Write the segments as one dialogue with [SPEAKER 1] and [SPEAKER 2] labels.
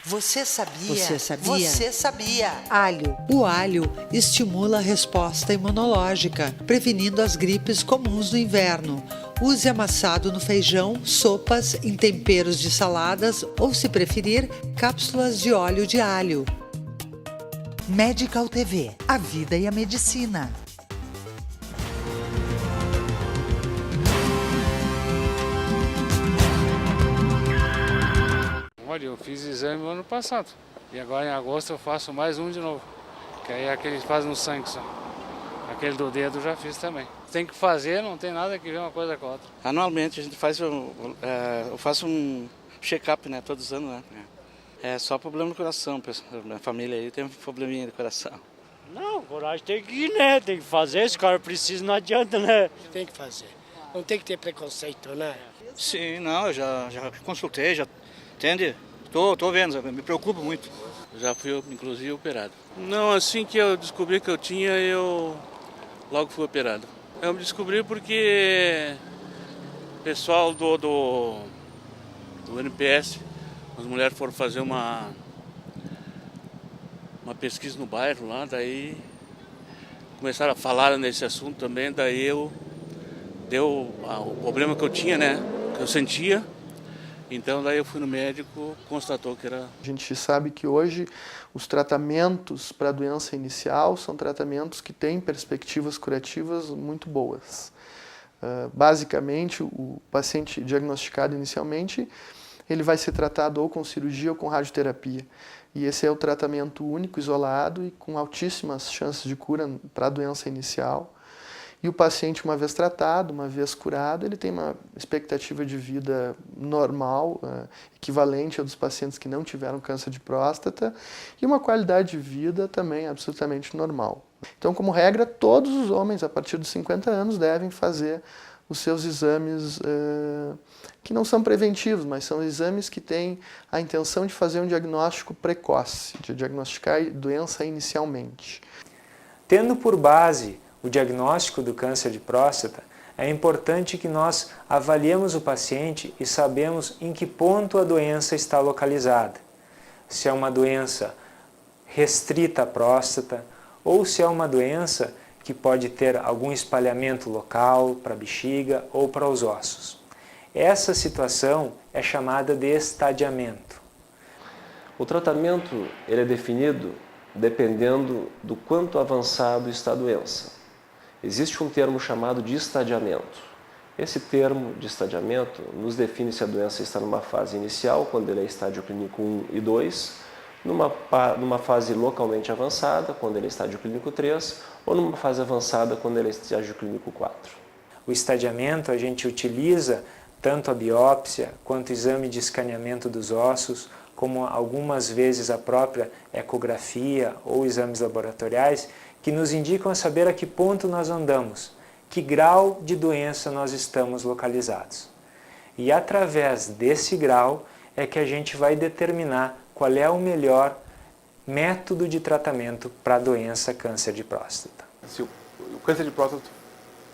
[SPEAKER 1] Você sabia?
[SPEAKER 2] Você sabia?
[SPEAKER 1] Você sabia?
[SPEAKER 2] Alho. O alho estimula a resposta imunológica, prevenindo as gripes comuns no inverno. Use amassado no feijão, sopas, em temperos de saladas ou, se preferir, cápsulas de óleo de alho.
[SPEAKER 1] Medical TV, a vida e a medicina.
[SPEAKER 3] Olha, eu fiz exame no ano passado e agora em agosto eu faço mais um de novo, que aí é aquele que faz no sangue só. Aquele do dedo eu já fiz também. Tem que fazer, não tem nada que ver uma coisa com a outra.
[SPEAKER 4] Anualmente a gente faz, eu faço um check-up, né, todos os anos, né. É só problema no coração, minha família aí tem um probleminha de coração.
[SPEAKER 5] Não, coragem tem que ir, né, tem que fazer, se o cara precisa não adianta, né.
[SPEAKER 6] Tem que fazer, não tem que ter preconceito, né.
[SPEAKER 4] Sim, não, eu já consultei, já entende? Tô vendo, me preocupo muito.
[SPEAKER 7] Já fui, inclusive, operado. Não, assim que eu descobri que eu tinha, eu logo fui operado. Eu me descobri porque o pessoal do NPS, as mulheres foram fazer uma pesquisa no bairro lá, daí começaram a falar nesse assunto também, daí deu o problema que eu tinha, né, que eu sentia. Então daí eu fui no médico, constatou que era...
[SPEAKER 8] A gente sabe que hoje os tratamentos para a doença inicial são tratamentos que têm perspectivas curativas muito boas. Basicamente, o paciente diagnosticado inicialmente, ele vai ser tratado ou com cirurgia ou com radioterapia. E esse é o tratamento único, isolado e com altíssimas chances de cura para a doença inicial. E o paciente, uma vez tratado, uma vez curado, ele tem uma expectativa de vida normal, equivalente à dos pacientes que não tiveram câncer de próstata, e uma qualidade de vida também absolutamente normal. Então, como regra, todos os homens, a partir dos 50 anos, devem fazer os seus exames, que não são preventivos, mas são exames que têm a intenção de fazer um diagnóstico precoce, de diagnosticar a doença inicialmente.
[SPEAKER 9] Tendo por base o diagnóstico do câncer de próstata, é importante que nós avaliemos o paciente e sabemos em que ponto a doença está localizada. Se é uma doença restrita à próstata ou se é uma doença que pode ter algum espalhamento local para a bexiga ou para os ossos. Essa situação é chamada de estadiamento.
[SPEAKER 10] O tratamento ele é definido dependendo do quanto avançado está a doença. Existe um termo chamado de estadiamento. Esse termo de estadiamento nos define se a doença está numa fase inicial, quando ele é estádio clínico 1 e 2, numa fase localmente avançada, quando ele é estádio clínico 3, ou numa fase avançada, quando ele é estádio clínico 4.
[SPEAKER 9] O estadiamento a gente utiliza tanto a biópsia quanto o exame de escaneamento dos ossos, como algumas vezes a própria ecografia ou exames laboratoriais, que nos indicam a saber a que ponto nós andamos, que grau de doença nós estamos localizados. E através desse grau é que a gente vai determinar qual é o melhor método de tratamento para a doença câncer de próstata.
[SPEAKER 11] Se o câncer de próstata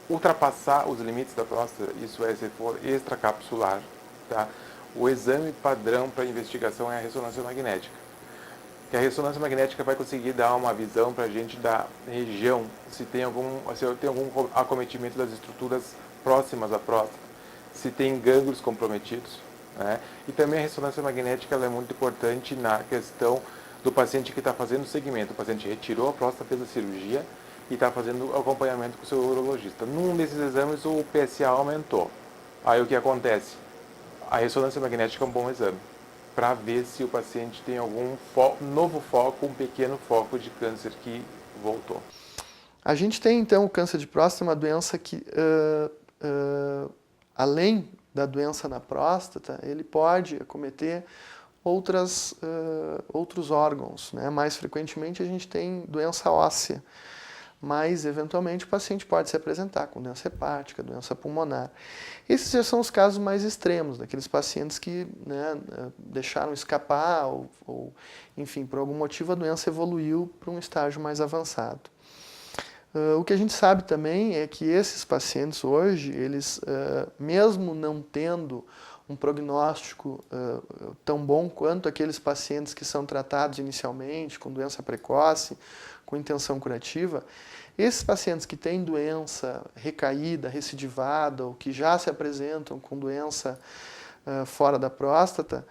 [SPEAKER 11] ultrapassar os limites da próstata, isso é, se for extracapsular, tá? O exame padrão para investigação é a ressonância magnética. Que a ressonância magnética vai conseguir dar uma visão para a gente da região, se tem algum acometimento das estruturas próximas à próstata, se tem gânglios comprometidos, né? E também a ressonância magnética ela é muito importante na questão do paciente que está fazendo o segmento. O paciente retirou a próstata, fez a cirurgia e está fazendo acompanhamento com o seu urologista. Num desses exames o PSA aumentou. Aí o que acontece? A ressonância magnética é um bom exame para ver se o paciente tem algum novo foco, um pequeno foco de câncer que voltou.
[SPEAKER 8] A gente tem então o câncer de próstata, uma doença que, além da doença na próstata, ele pode acometer outros órgãos, né? Mais frequentemente a gente tem doença óssea, mas eventualmente o paciente pode se apresentar com doença hepática, doença pulmonar. Esses já são os casos mais extremos, daqueles pacientes que, né, deixaram escapar ou, enfim, por algum motivo a doença evoluiu para um estágio mais avançado. O que a gente sabe também é que esses pacientes hoje, eles, mesmo não tendo um prognóstico tão bom quanto aqueles pacientes que são tratados inicialmente com doença precoce, com intenção curativa. Esses pacientes que têm doença recaída, recidivada, ou que já se apresentam com doença fora da próstata,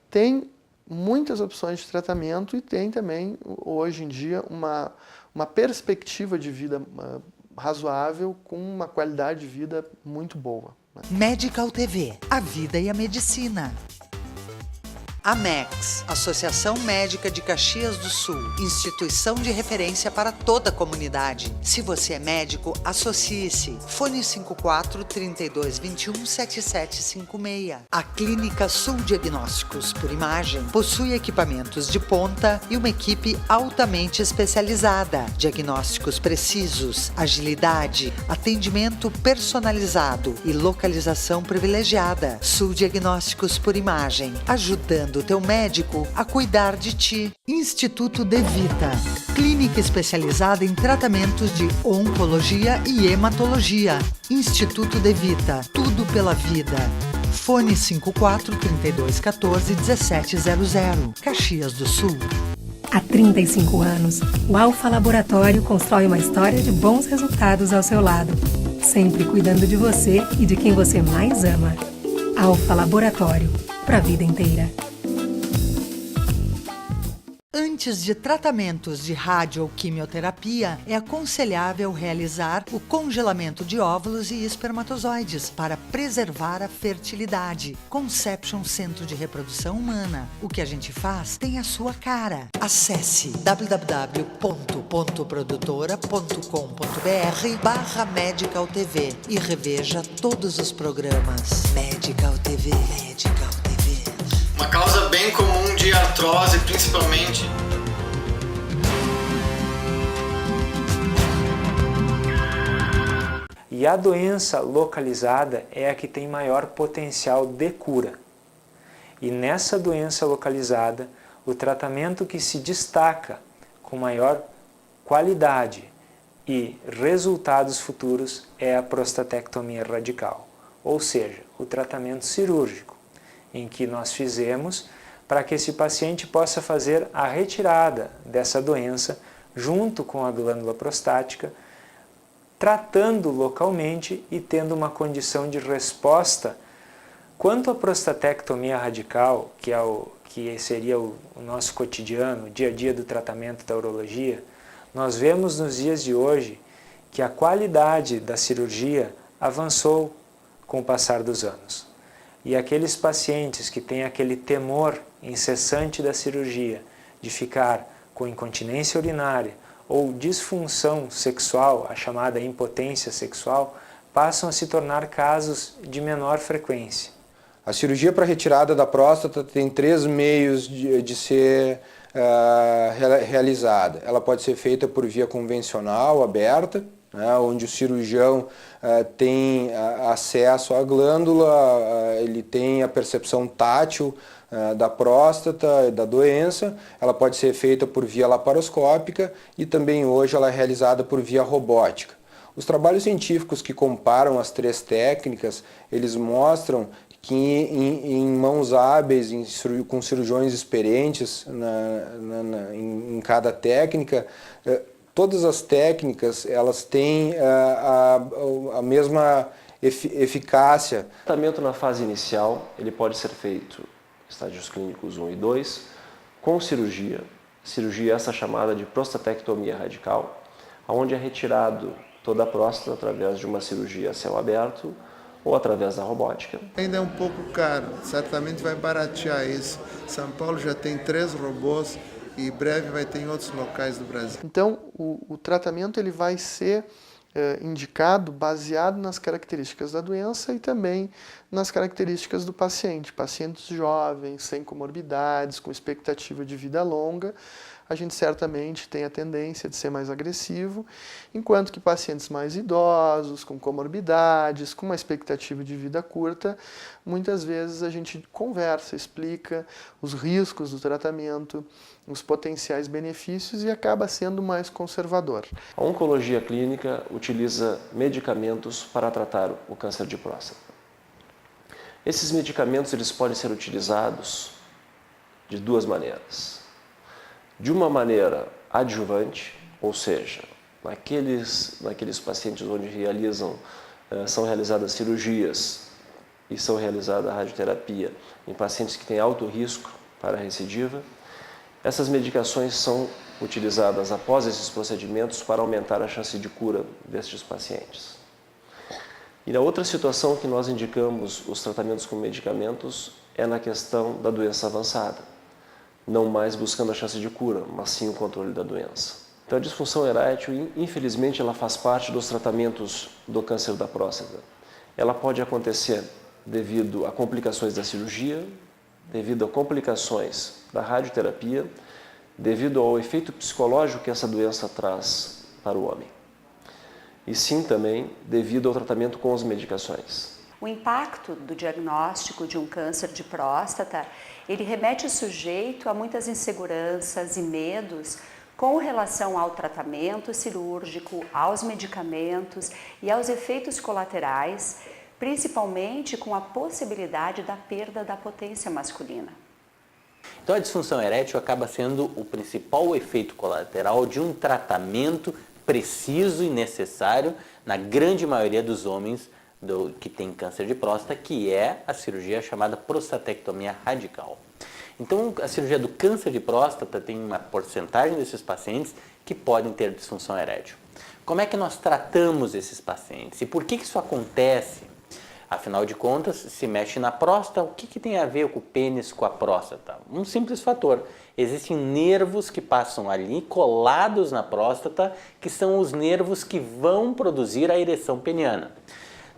[SPEAKER 8] têm muitas opções de tratamento e tem também, hoje em dia, uma perspectiva de vida razoável, com uma qualidade de vida muito boa.
[SPEAKER 1] Medical TV, a vida e a medicina.
[SPEAKER 2] AMEX, Associação Médica de Caxias do Sul, instituição de referência para toda a comunidade. Se você é médico, associe-se. Fone 54-3221-7756. A Clínica Sul Diagnósticos por Imagem possui equipamentos de ponta e uma equipe altamente especializada. Diagnósticos precisos, agilidade, atendimento personalizado e localização privilegiada. Sul Diagnósticos por Imagem, ajudando o teu médico a cuidar de ti. Instituto De Vita, clínica especializada em tratamentos de oncologia e hematologia. Instituto De Vita, tudo pela vida. Fone 54-3214-1700, Caxias do Sul.
[SPEAKER 12] Há 35 anos, o Alfa Laboratório constrói uma história de bons resultados ao seu lado, sempre cuidando de você e de quem você mais ama. Alfa Laboratório, para a vida inteira.
[SPEAKER 1] Antes de tratamentos de rádio ou quimioterapia, é aconselhável realizar o congelamento de óvulos e espermatozoides para preservar a fertilidade. Conception Centro de Reprodução Humana. O que a gente faz tem a sua cara. Acesse www.produtora.com.br/Medical TV e reveja todos os programas. Medical TV. Medical TV.
[SPEAKER 13] Uma causa bem comum de artrose, principalmente.
[SPEAKER 9] E a doença localizada é a que tem maior potencial de cura. E nessa doença localizada, o tratamento que se destaca com maior qualidade e resultados futuros é a prostatectomia radical, ou seja, o tratamento cirúrgico, em que nós fizemos para que esse paciente possa fazer a retirada dessa doença junto com a glândula prostática, tratando localmente e tendo uma condição de resposta. Quanto à prostatectomia radical, que seria o nosso cotidiano, o dia a dia do tratamento da urologia, nós vemos nos dias de hoje que a qualidade da cirurgia avançou com o passar dos anos. E aqueles pacientes que têm aquele temor incessante da cirurgia, de ficar com incontinência urinária ou disfunção sexual, a chamada impotência sexual, passam a se tornar casos de menor frequência.
[SPEAKER 14] A cirurgia para retirada da próstata tem 3 meios de ser realizada. Ela pode ser feita por via convencional, aberta, né, onde o cirurgião tem acesso à glândula, ele tem a percepção tátil da próstata, da doença. Ela pode ser feita por via laparoscópica e também hoje ela é realizada por via robótica. Os trabalhos científicos que comparam as 3 técnicas, eles mostram que em mãos hábeis, com cirurgiões experientes em cada técnica, todas as técnicas elas têm a mesma eficácia.
[SPEAKER 10] O tratamento na fase inicial ele pode ser feito estágios clínicos 1 e 2, com cirurgia essa chamada de prostatectomia radical, onde é retirado toda a próstata através de uma cirurgia a céu aberto ou através da robótica.
[SPEAKER 15] Ainda é um pouco caro, certamente vai baratear isso. São Paulo já tem 3 robôs e breve vai ter em outros locais do Brasil.
[SPEAKER 8] Então, o tratamento ele vai ser indicado baseado nas características da doença e também nas características do paciente. Pacientes jovens, sem comorbidades, com expectativa de vida longa, a gente certamente tem a tendência de ser mais agressivo, enquanto que pacientes mais idosos, com comorbidades, com uma expectativa de vida curta, muitas vezes a gente conversa, explica os riscos do tratamento, os potenciais benefícios e acaba sendo mais conservador.
[SPEAKER 10] A oncologia clínica utiliza medicamentos para tratar o câncer de próstata. Esses medicamentos eles podem ser utilizados de duas maneiras. De uma maneira adjuvante, ou seja, naqueles pacientes onde são realizadas cirurgias e são realizada a radioterapia em pacientes que têm alto risco para a recidiva, essas medicações são utilizadas após esses procedimentos para aumentar a chance de cura destes pacientes. E a outra situação que nós indicamos os tratamentos com medicamentos é na questão da doença avançada, não mais buscando a chance de cura, mas sim o controle da doença. Então a disfunção erétil, infelizmente, ela faz parte dos tratamentos do câncer da próstata. Ela pode acontecer devido a complicações da cirurgia, devido a complicações da radioterapia, devido ao efeito psicológico que essa doença traz para o homem. E sim também devido ao tratamento com as medicações.
[SPEAKER 16] O impacto do diagnóstico de um câncer de próstata, ele remete o sujeito a muitas inseguranças e medos com relação ao tratamento cirúrgico, aos medicamentos e aos efeitos colaterais, principalmente com a possibilidade da perda da potência masculina.
[SPEAKER 17] Então a disfunção erétil acaba sendo o principal efeito colateral de um tratamento preciso e necessário na grande maioria dos homens que têm câncer de próstata, que é a cirurgia chamada prostatectomia radical. Então a cirurgia do câncer de próstata tem uma porcentagem desses pacientes que podem ter disfunção erétil. Como é que nós tratamos esses pacientes e por que isso acontece? Afinal de contas, se mexe na próstata, o que tem a ver com o pênis com a próstata? Um simples fator. Existem nervos que passam ali colados na próstata, que são os nervos que vão produzir a ereção peniana.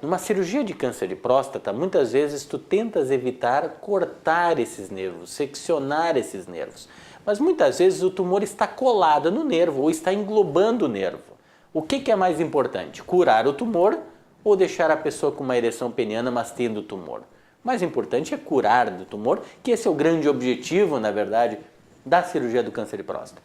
[SPEAKER 17] Numa cirurgia de câncer de próstata, muitas vezes tu tentas evitar cortar esses nervos, seccionar esses nervos. Mas muitas vezes o tumor está colado no nervo ou está englobando o nervo. O que é mais importante? Curar o tumor ou deixar a pessoa com uma ereção peniana, mas tendo tumor? O mais importante é curar do tumor, que esse é o grande objetivo, na verdade, da cirurgia do câncer de próstata.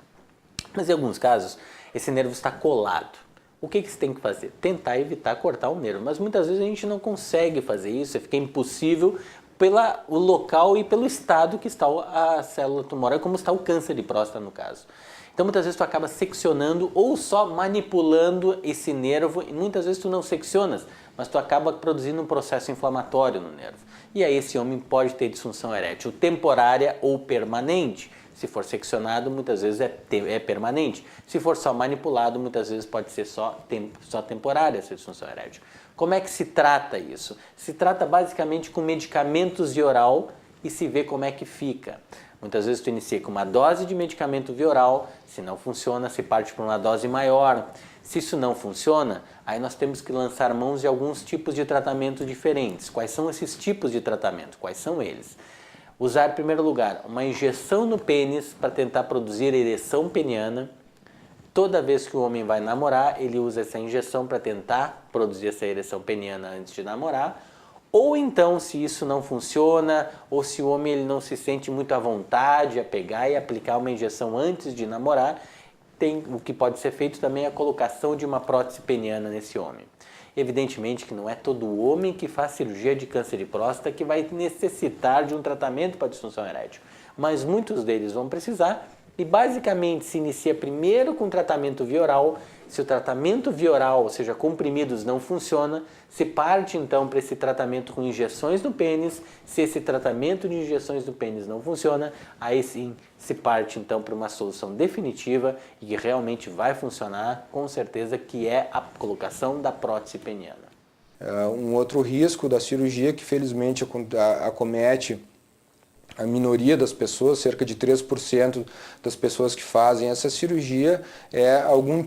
[SPEAKER 17] Mas em alguns casos, esse nervo está colado. O que você tem que fazer? Tentar evitar cortar o nervo. Mas muitas vezes a gente não consegue fazer isso, fica impossível pelo local e pelo estado que está a célula tumoral, como está o câncer de próstata no caso. Então muitas vezes tu acaba seccionando ou só manipulando esse nervo e muitas vezes tu não seccionas, mas tu acaba produzindo um processo inflamatório no nervo. E aí esse homem pode ter disfunção erétil temporária ou permanente. Se for seccionado, muitas vezes é permanente. Se for só manipulado, muitas vezes pode ser só temporária essa disfunção erétil. Como é que se trata isso? Se trata basicamente com medicamentos via oral e se vê como é que fica. Muitas vezes tu inicia com uma dose de medicamento via oral, se não funciona, se parte para uma dose maior. Se isso não funciona, aí nós temos que lançar mãos de alguns tipos de tratamento diferentes. Quais são esses tipos de tratamento? Quais são eles? Usar, em primeiro lugar, uma injeção no pênis para tentar produzir ereção peniana. Toda vez que o homem vai namorar, ele usa essa injeção para tentar produzir essa ereção peniana antes de namorar. Ou então, se isso não funciona, ou se o homem ele não se sente muito à vontade a pegar e aplicar uma injeção antes de namorar, o que pode ser feito também é a colocação de uma prótese peniana nesse homem. Evidentemente que não é todo homem que faz cirurgia de câncer de próstata que vai necessitar de um tratamento para disfunção erétil, mas muitos deles vão precisar e basicamente se inicia primeiro com tratamento via oral. Se o tratamento via oral, ou seja, comprimidos, não funciona, se parte então para esse tratamento com injeções no pênis. Se esse tratamento de injeções no pênis não funciona, aí sim se parte então para uma solução definitiva e que realmente vai funcionar, com certeza, que é a colocação da prótese peniana.
[SPEAKER 14] Um outro risco da cirurgia que felizmente acomete a minoria das pessoas, cerca de 3% das pessoas que fazem essa cirurgia, é algum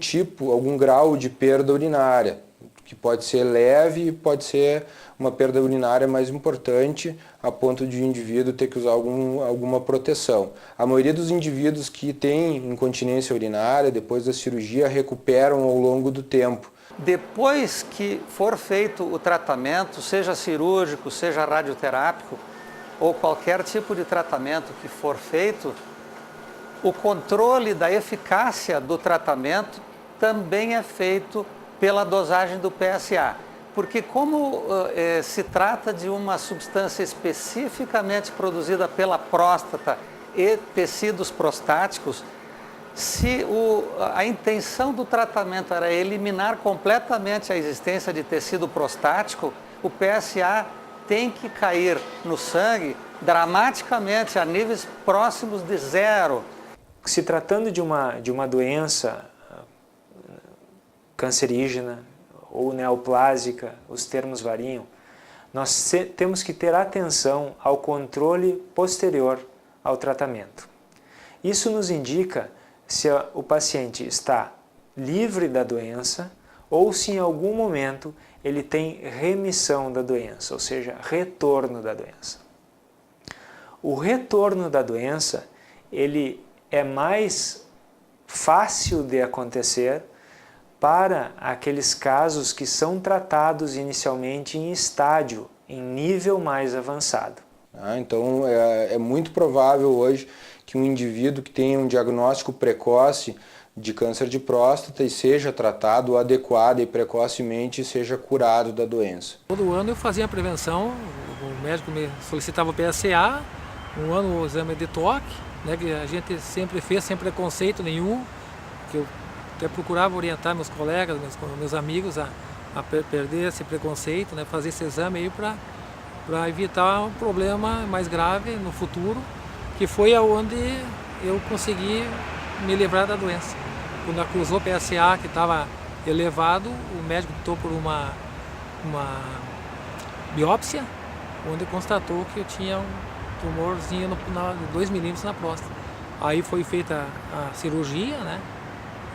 [SPEAKER 14] grau de perda urinária, que pode ser leve e pode ser uma perda urinária mais importante, a ponto de o indivíduo ter que usar alguma proteção. A maioria dos indivíduos que têm incontinência urinária, depois da cirurgia, recuperam ao longo do tempo.
[SPEAKER 18] Depois que for feito o tratamento, seja cirúrgico, seja radioterápico, ou qualquer tipo de tratamento que for feito, o controle da eficácia do tratamento também é feito pela dosagem do PSA. porque como se trata de uma substância especificamente produzida pela próstata e tecidos prostáticos, se a intenção do tratamento era eliminar completamente a existência de tecido prostático, o PSA tem que cair no sangue dramaticamente a níveis próximos de zero.
[SPEAKER 9] Se tratando de uma doença cancerígena ou neoplásica, os termos variam, nós temos que ter atenção ao controle posterior ao tratamento. Isso nos indica se o paciente está livre da doença ou se em algum momento ele tem remissão da doença, ou seja, retorno da doença. O retorno da doença, ele é mais fácil de acontecer para aqueles casos que são tratados inicialmente em estágio, em nível mais avançado.
[SPEAKER 14] Então é muito provável hoje que um indivíduo que tenha um diagnóstico precoce de câncer de próstata e seja tratado adequada e precocemente seja curado da doença.
[SPEAKER 19] Todo ano eu fazia a prevenção, o médico me solicitava o PSA, um ano o exame de toque, né, que a gente sempre fez, sem preconceito nenhum, que eu até procurava orientar meus colegas, meus amigos a perder esse preconceito, né, fazer esse exame aí para evitar um problema mais grave no futuro, que foi aonde eu consegui me livrar da doença. Quando acusou o PSA que estava elevado, o médico optou por uma biópsia, onde constatou que eu tinha um tumorzinho de 2 milímetros na próstata. Aí foi feita a cirurgia, né,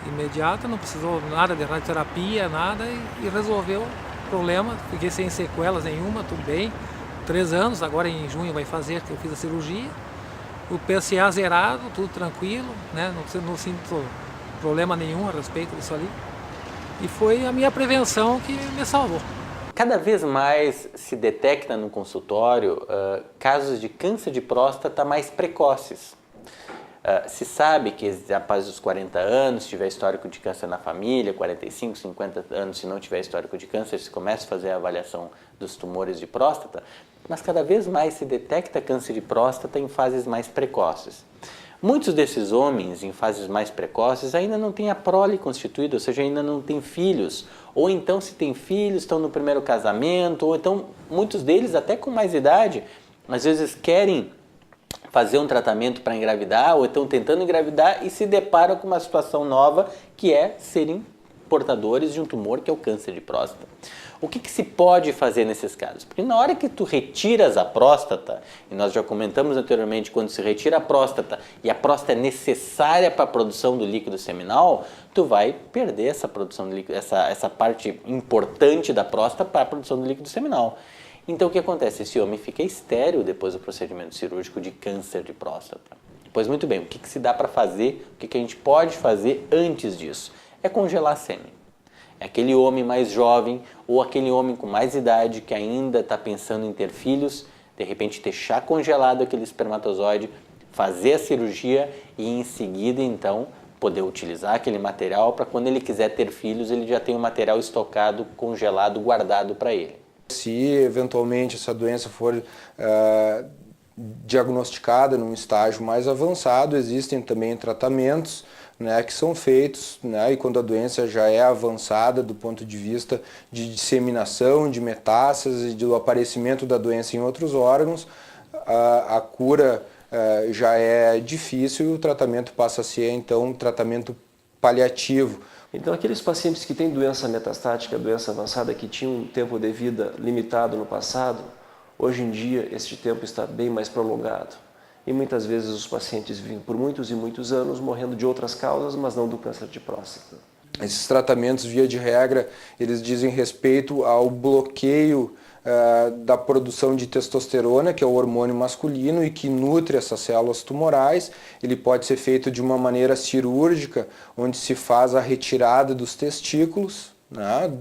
[SPEAKER 19] imediata, não precisou nada de radioterapia, nada, e resolveu o problema. Fiquei sem sequelas nenhuma, tudo bem. 3 anos, agora em junho vai fazer que eu fiz a cirurgia. O PSA zerado, tudo tranquilo, né, não sinto problema nenhum a respeito disso ali. E foi a minha prevenção que me salvou.
[SPEAKER 17] Cada vez mais se detecta no consultório casos de câncer de próstata mais precoces. Se sabe que após os 40 anos, se tiver histórico de câncer na família, 45, 50 anos, se não tiver histórico de câncer, se começa a fazer a avaliação dos tumores de próstata, mas cada vez mais se detecta câncer de próstata em fases mais precoces. Muitos desses homens em fases mais precoces ainda não têm a prole constituída, ou seja, ainda não têm filhos, ou então se têm filhos, estão no primeiro casamento, ou então muitos deles até com mais idade, às vezes querem fazer um tratamento para engravidar, ou estão tentando engravidar e se deparam com uma situação nova que é serem portadores de um tumor que é o câncer de próstata. O que se pode fazer nesses casos? Porque na hora que tu retiras a próstata, e nós já comentamos anteriormente, quando se retira a próstata e a próstata é necessária para a produção do líquido seminal, tu vai perder essa produção de líquido, essa parte importante da próstata para a produção do líquido seminal. Então o que acontece? Esse homem fica estéril depois do procedimento cirúrgico de câncer de próstata. Pois muito bem, o que se dá para fazer, o que a gente pode fazer antes disso? É congelar sêmen. É aquele homem mais jovem ou aquele homem com mais idade que ainda está pensando em ter filhos, de repente deixar congelado aquele espermatozoide, fazer a cirurgia e em seguida então poder utilizar aquele material para quando ele quiser ter filhos ele já tem o material estocado, congelado, guardado para ele.
[SPEAKER 14] Se eventualmente essa doença for diagnosticada num estágio mais avançado, existem também tratamentos, né, que são feitos, né, e quando a doença já é avançada do ponto de vista de disseminação, de metástase e do aparecimento da doença em outros órgãos, a cura já é difícil e o tratamento passa a ser então um tratamento paliativo.
[SPEAKER 10] Então aqueles pacientes que têm doença metastática, doença avançada, que tinham um tempo de vida limitado no passado, hoje em dia este tempo está bem mais prolongado. E muitas vezes os pacientes vivem por muitos e muitos anos morrendo de outras causas, mas não do câncer de próstata.
[SPEAKER 14] Esses tratamentos, via de regra, eles dizem respeito ao bloqueio da produção de testosterona, que é o hormônio masculino e que nutre essas células tumorais. Ele pode ser feito de uma maneira cirúrgica, onde se faz a retirada dos testículos, né,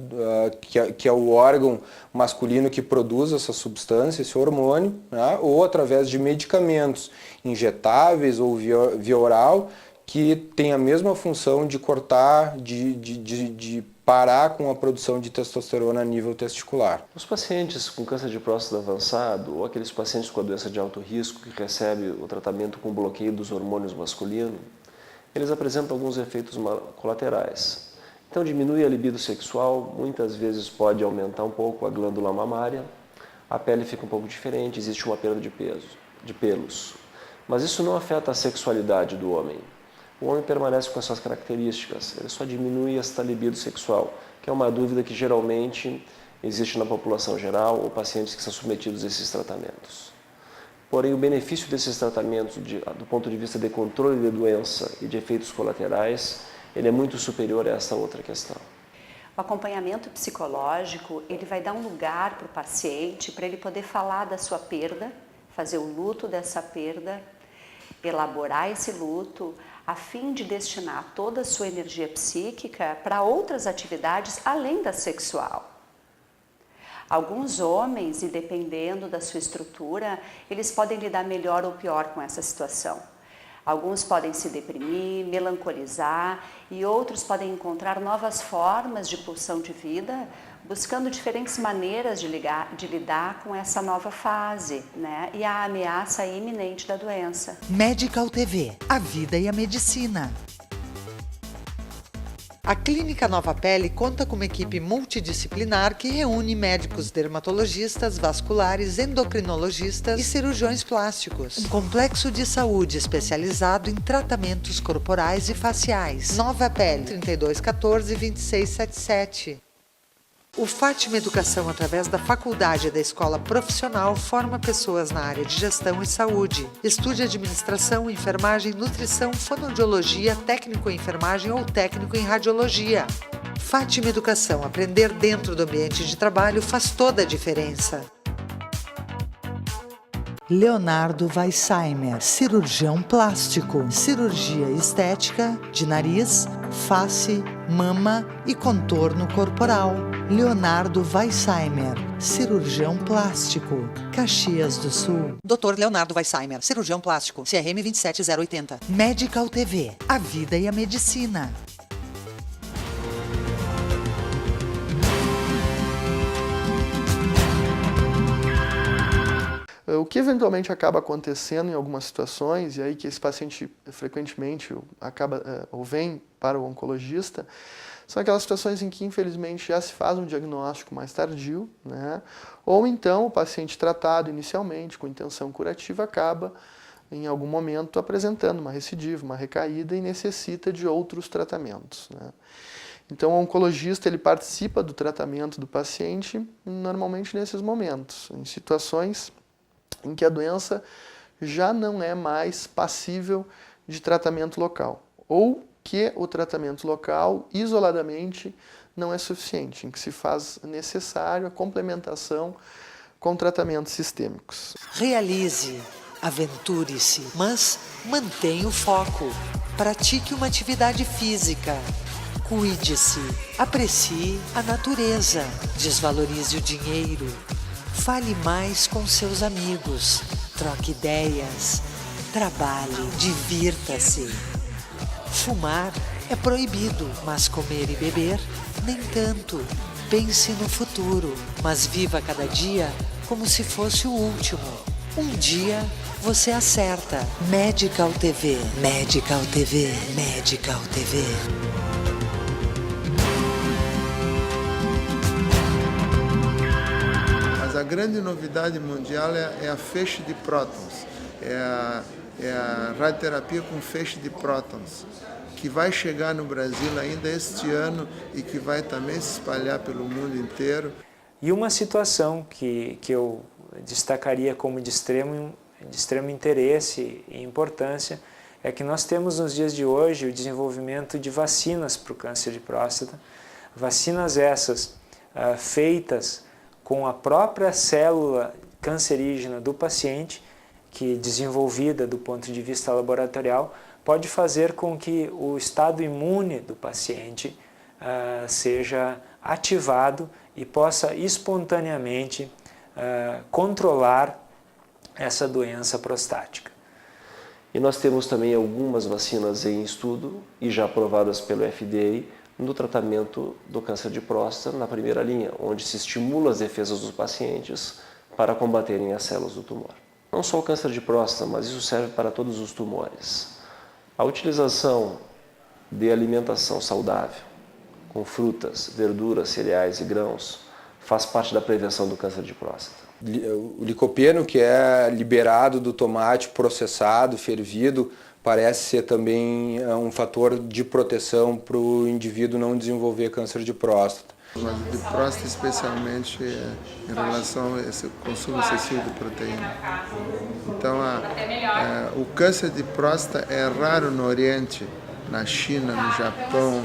[SPEAKER 14] que é o órgão masculino que produz essa substância, esse hormônio, né, ou através de medicamentos injetáveis ou via oral, que tem a mesma função de cortar, de parar com a produção de testosterona a nível testicular.
[SPEAKER 10] Os pacientes com câncer de próstata avançado ou aqueles pacientes com a doença de alto risco que recebem o tratamento com bloqueio dos hormônios masculinos, eles apresentam alguns efeitos colaterais. Então diminui a libido sexual, muitas vezes pode aumentar um pouco a glândula mamária, a pele fica um pouco diferente, existe uma perda de pelos. Mas isso não afeta a sexualidade do homem. O homem permanece com as suas características, ele só diminui esta libido sexual, que é uma dúvida que geralmente existe na população geral ou pacientes que são submetidos a esses tratamentos. Porém, o benefício desses tratamentos, do ponto de vista de controle de doença e de efeitos colaterais, ele é muito superior a essa outra questão.
[SPEAKER 16] O acompanhamento psicológico, ele vai dar um lugar para o paciente, para ele poder falar da sua perda, fazer o luto dessa perda, elaborar esse luto, a fim de destinar toda a sua energia psíquica para outras atividades além da sexual. Alguns homens, e dependendo da sua estrutura, eles podem lidar melhor ou pior com essa situação. Alguns podem se deprimir, melancolizar e outros podem encontrar novas formas de pulsão de vida, buscando diferentes maneiras de lidar com essa nova fase, né? E a ameaça iminente da doença.
[SPEAKER 1] Medical TV, a vida e a medicina. A Clínica Nova Pele conta com uma equipe multidisciplinar que reúne médicos dermatologistas, vasculares, endocrinologistas e cirurgiões plásticos. Um complexo de saúde especializado em tratamentos corporais e faciais. Nova Pele, 3214-2677. O Fátima Educação, através da Faculdade da Escola Profissional, forma pessoas na área de gestão e saúde. Estude administração, enfermagem, nutrição, fonoaudiologia, técnico em enfermagem ou técnico em radiologia. Fátima Educação, aprender dentro do ambiente de trabalho faz toda a diferença. Leonardo Weissheimer, cirurgião plástico, cirurgia estética de nariz, face, mama e contorno corporal. Leonardo Weissheimer, cirurgião plástico, Caxias do Sul.
[SPEAKER 2] Dr. Leonardo Weissheimer, cirurgião plástico, CRM 27080.
[SPEAKER 1] Medical TV, a vida e a medicina.
[SPEAKER 8] O que eventualmente acaba acontecendo em algumas situações, e aí que esse paciente frequentemente acaba ou vem para o oncologista, são aquelas situações em que infelizmente já se faz um diagnóstico mais tardio, né? Ou então o paciente tratado inicialmente com intenção curativa acaba em algum momento apresentando uma recidiva, uma recaída e necessita de outros tratamentos, né? Então o oncologista ele participa do tratamento do paciente normalmente nesses momentos, em situações em que a doença já não é mais passível de tratamento local, ou que o tratamento local, isoladamente, não é suficiente, em que se faz necessário a complementação com tratamentos sistêmicos.
[SPEAKER 1] Realize, aventure-se, mas mantenha o foco. Pratique uma atividade física. Cuide-se, aprecie a natureza, desvalorize o dinheiro. Fale mais com seus amigos, troque ideias, trabalhe, divirta-se. Fumar é proibido, mas comer e beber, nem tanto. Pense no futuro, mas viva cada dia como se fosse o último. Um dia você acerta. Medical TV, Medical TV, Medical TV.
[SPEAKER 15] A grande novidade mundial é a feixe de prótons, é a radioterapia com feixe de prótons, que vai chegar no Brasil ainda este ano e que vai também se espalhar pelo mundo inteiro.
[SPEAKER 9] E uma situação que eu destacaria como de extremo interesse e importância é que nós temos nos dias de hoje o desenvolvimento de vacinas para o câncer de próstata, vacinas essas feitas com a própria célula cancerígena do paciente, que desenvolvida do ponto de vista laboratorial, pode fazer com que o estado imune do paciente seja ativado e possa espontaneamente controlar essa doença prostática.
[SPEAKER 10] E nós temos também algumas vacinas em estudo e já aprovadas pelo FDA, no tratamento do câncer de próstata na primeira linha, onde se estimula as defesas dos pacientes para combaterem as células do tumor. Não só o câncer de próstata, mas isso serve para todos os tumores. A utilização de alimentação saudável, com frutas, verduras, cereais e grãos, faz parte da prevenção do câncer de próstata.
[SPEAKER 14] O licopeno, que é liberado do tomate processado, fervido, parece ser também um fator de proteção para o indivíduo não desenvolver câncer de próstata.
[SPEAKER 15] Mas de próstata, especialmente em relação a esse consumo excessivo de proteína. Então, o câncer de próstata é raro no Oriente, na China, no Japão,